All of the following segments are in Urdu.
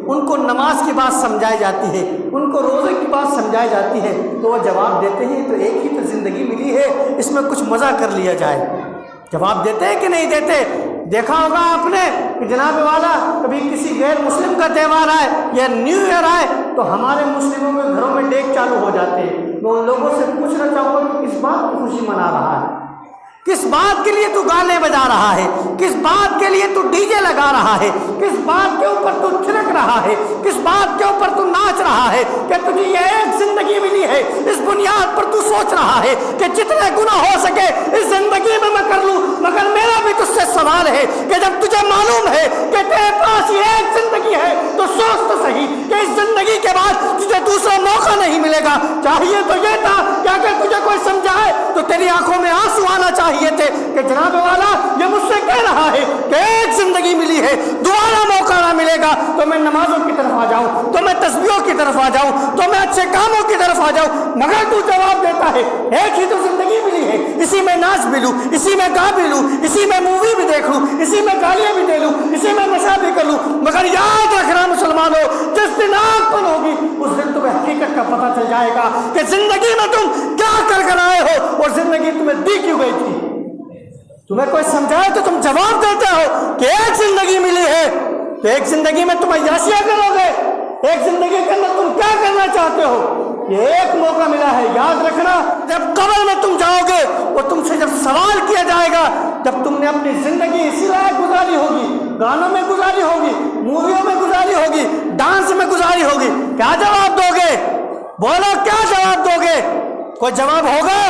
ان کو نماز کی بات سمجھائی جاتی ہے، ان کو روزے کی بات سمجھائی جاتی ہے، تو وہ جواب دیتے ہیں تو ایک ہی تو زندگی ملی ہے، اس میں کچھ مزہ کر لیا جائے۔ جواب دیتے ہیں کہ نہیں دیتے؟ دیکھا ہوگا آپ نے کہ جناب والا کبھی کسی غیر مسلم کا تہوار آئے یا نیو ایئر آئے تو ہمارے مسلموں کے گھروں میں ڈیگ چالو ہو جاتے ہیں۔ میں ان لوگوں سے پوچھنا چاہوں گا کہ کس بات کی خوشی منا رہا ہے؟ کس بات کے لیے تو گانے بجا رہا ہے؟ کس بات کے لیے تو ڈی جے لگا رہا ہے؟ کس بات کے اوپر تو تھرک رہا ہے؟ کس بات کے اوپر تو ناچ رہا ہے؟ کہ تجھے یہ ایک زندگی ملی ہے، اس بنیاد پر تو سوچ رہا ہے کہ جتنے گناہ ہو سکے اس زندگی میں کر لوں، مگر میرا بھی تجھ سے سوال ہے کہ جب تجھے معلوم ہے کہ تیرے پاس یہ ایک زندگی ہے تو سوچ تو صحیح کہ اس زندگی کے بعد تجھے دوسرا موقع نہیں ملے گا۔ چاہیے تو یہ تھا کہ اگر تجھے کوئی سمجھائے تو تیری آنکھوں میں آنسو آنا چاہیے تھے کہ جناب والا یہ مجھ سے کہہ رہا ہے کہ ایک زندگی ملی ہے، دوبارہ موقع نہ ملے گا تو میں نمازوں کی طرف آ جاؤں، تو میں تسبیحوں کی طرف آ جاؤں، تو میں اچھے کاموں کی طرف آ جاؤں، مگر تو جواب دیتا ہے ایک ہی تو زندگی ملی ہے، اسی میں ناچ بھی لوں، اسی میں گا بھی لوں، اسی میں مووی بھی دیکھ لوں، اسی میں گالیاں بھی دے لوں، اسی میں نشہ بھی کر لوں، مگر یاد رکھنا مسلمانوں، جس دن آنکھ بند ہوگی اس دن تمہیں حقیقت کا پتہ چل جائے گا کہ زندگی میں تم کیا کر آئے ہو اور زندگی تمہیں دی کیوں گئی تھی۔ تمہیں کوئی سمجھائے تو تم جواب دیتے ہو کہ ایک زندگی ملی ہے، تو ایک زندگی میں تم عیاشیاں کرو گے، ایک زندگی کے اندر تم کیا کرنا چاہتے ہو؟ یہ ایک موقع ملا ہے، یاد رکھنا جب قبر میں تم جاؤ گے اور تم سے جب سوال کیا جائے گا، جب تم نے اپنی زندگی اسی لائق گزاری ہوگی، گانوں میں گزاری ہوگی، موویوں میں گزاری ہوگی، ڈانس میں گزاری ہوگی، کیا جواب دو گے؟ بولو کیا جواب دو گے؟ کوئی جواب ہوگا؟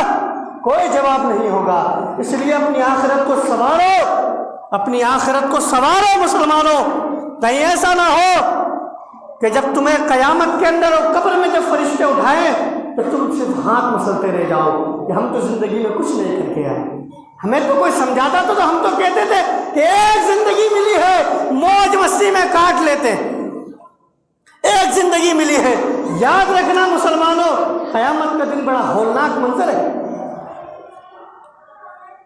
کوئی جواب نہیں ہوگا۔ اس لیے اپنی آخرت کو سنوارو، اپنی آخرت کو سنوارو مسلمانوں، کہیں ایسا نہ ہو کہ جب تمہیں قیامت کے اندر اور قبر میں جب فرشتے اٹھائیں تو تم صرف ہاتھ مسلتے رہ جاؤ کہ ہم تو زندگی میں کچھ نہیں کر کے آئے، ہمیں تو کوئی سمجھاتا تو ہم تو کہتے تھے کہ ایک زندگی ملی ہے، موج مستی میں کاٹ لیتے، ایک زندگی ملی ہے۔ یاد رکھنا مسلمانوں، قیامت کا دن بڑا ہولناک منظر ہے۔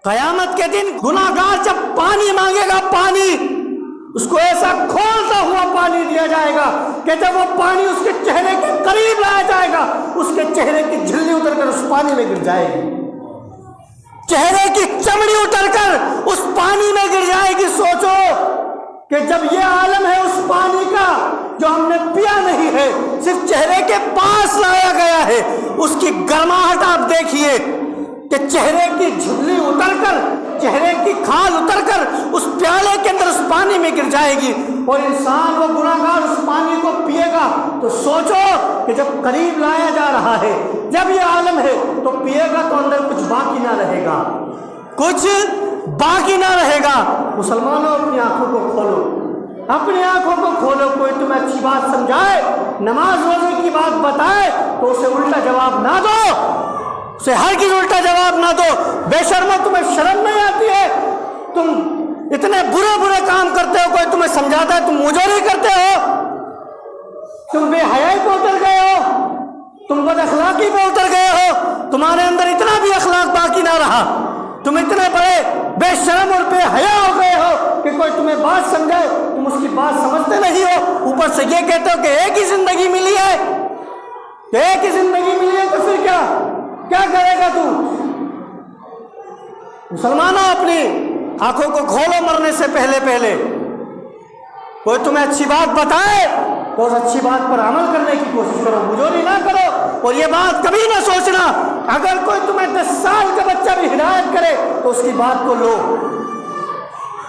قیامت کے دن گناہگار جب پانی مانگے گا، پانی اس کو ایسا کھولتا ہوا پانی دیا جائے گا کہ جب وہ پانی اس کے چہرے کے قریب لایا جائے گا اس کے چہرے کی جھلی اتر کر اس پانی میں گر جائے گی، چہرے کی چمڑی اتر کر اس پانی میں گر جائے گی۔ سوچو کہ جب یہ عالم ہے اس پانی کا جو ہم نے پیا نہیں ہے، صرف چہرے کے پاس لایا گیا ہے، اس کی گرماہٹ آپ دیکھیے کہ چہرے کی جھلی اتر کر، چہرے کی کھال اتر کر اس پیالے کے اندر اس پانی میں گر جائے گی، اور انسان وہ گناہگار اس پانی کو پیے گا۔ تو سوچو کہ جب قریب لایا جا رہا ہے، جب یہ عالم ہے تو پیے گا تو اندر کچھ باقی نہ رہے گا، کچھ باقی نہ رہے گا۔ مسلمانوں اپنی آنکھوں کو کھولو، اپنی آنکھوں کو کھولو۔ کوئی تمہیں اچھی بات سمجھائے، نماز روزے کی بات بتائے تو اسے الٹا جواب نہ دو، اسے ہرگز الٹا جواب نہ دو۔ بے شرمو، تمہیں شرم نہیں آتی ہے؟ تم اتنے برے کام کرتے ہو، کوئی تمہیں سمجھاتا ہے تم مجوری کرتے ہو؟ تم بے حیائی پہ اتر گئے ہو، تم بد اخلاقی پہ اتر گئے ہو، تمہارے اندر اتنا بھی اخلاق باقی نہ رہا، تم اتنے بڑے بے شرم اور بے حیا ہو گئے ہو کہ کوئی تمہیں بات سمجھائے تم اس کی بات سمجھتے نہیں ہو، اوپر سے یہ کہتے ہو کہ ایک ہی زندگی ملی ہے، ایک ہی زندگی ملی ہے، تو پھر کیا کرے گا تو؟ مسلمانوں اپنی آنکھوں کو کھولو مرنے سے پہلے۔ کوئی تمہیں اچھی بات بتائے تو اس اچھی بات پر عمل کرنے کی کوشش کرو، مجوری نہ کرو۔ اور یہ بات کبھی نہ سوچنا اگر کوئی تمہیں 10 سال کا بچہ بھی ہدایت کرے تو اس کی بات کو لو،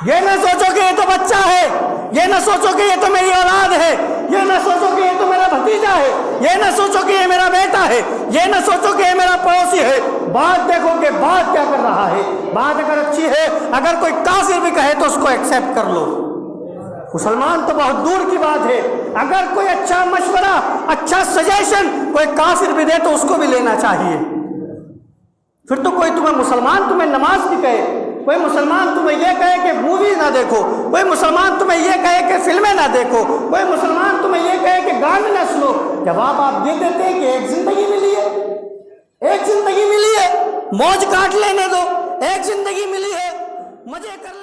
یہ نہ سوچو کہ یہ تو بچہ ہے، یہ نہ سوچو کہ یہ تو میری اولاد ہے، یہ نہ سوچو کہ یہ تو میرا بھتیجا ہے، یہ نہ سوچو کہ یہ میرا بیٹا ہے، یہ نہ سوچو کہ یہ میرا پڑوسی ہے۔ بات دیکھو کہ بات کیا کر رہا ہے، بات اگر اچھی ہے، اگر کوئی کافر بھی کہے تو اس کو ایکسیپٹ کر لو۔ مسلمان تو بہت دور کی بات ہے، اگر کوئی اچھا مشورہ، اچھا سجیشن کوئی کافر بھی دے تو اس کو بھی لینا چاہیے۔ پھر تو کوئی مسلمان تمہیں نماز بھی کہے، کوئی مسلمان تمہیں یہ کہے کہ مووی نہ دیکھو، کوئی مسلمان تمہیں یہ کہے کہ فلمیں نہ دیکھو، کوئی مسلمان تمہیں یہ کہے کہ گانے نہ سنو، جواب آپ یہ دیتے ہیں کہ ایک زندگی ملی ہے، ایک زندگی ملی ہے، موج کاٹ لینے دو، ایک زندگی ملی ہے، مزے کر